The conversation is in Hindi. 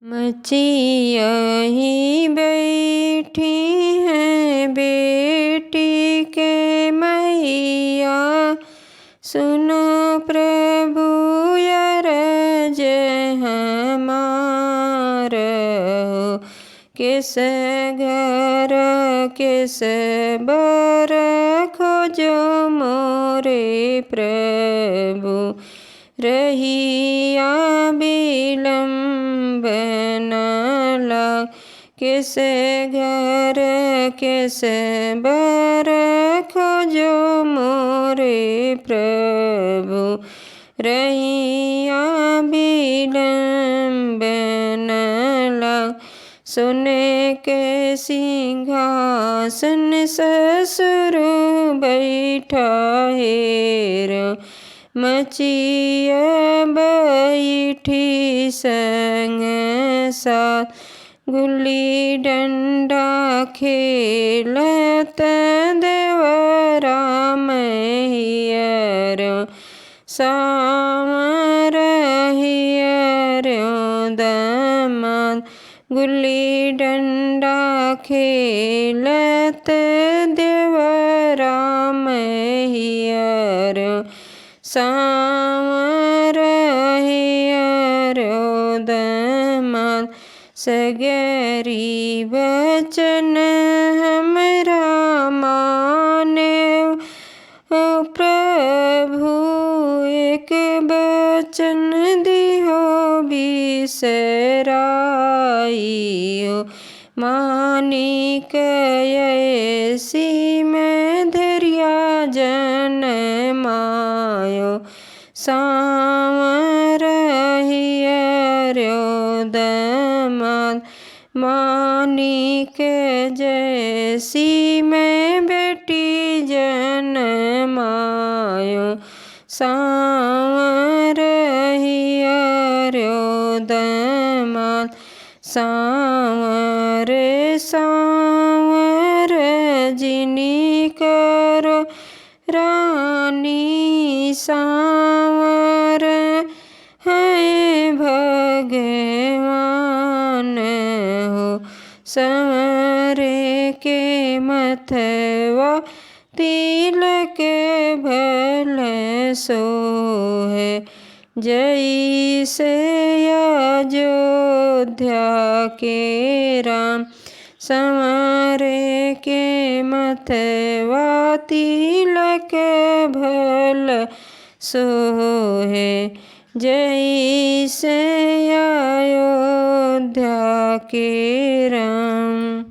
मचियहि बैठी हैं बेटी के मैया, सुनो प्रभु अरज हमार। किस घर किस बर खोजो मोरे प्रभु, रहिया विलम्ब न लाग। किस घर किस बर खोजो मोरे प्रभु, रहिया विलम्ब न लाग। सोने के सिंहासन ससुर बैठा हेरो, मचिया बैठी संग साथ। गुल्ली डंडा खेलत देवरा मैहरो, सांवर हियरो दामाद। गुल्ली डंडा खेलत देवरा मैहरो, सांवर हियरो दामाद। सगरी वचन हमरा मानेव प्रभु, एक वचन दिहो बिसराइयो। मानिक ऐसी में धैर्य जन मायो, सांवर हियरो दामाद। मानिक जैसी में बेटी जन मायो, सांवर हियरो दामाद। सांवर सांवर जिनी करो रानी, सांवर है भगवान हो। संवरे के मथवा तिलक भल सोहे, जैसे अयोध्या के राम। संवरे के मथवा तिलक भल सोहे, जैसे अयोध्या के राम।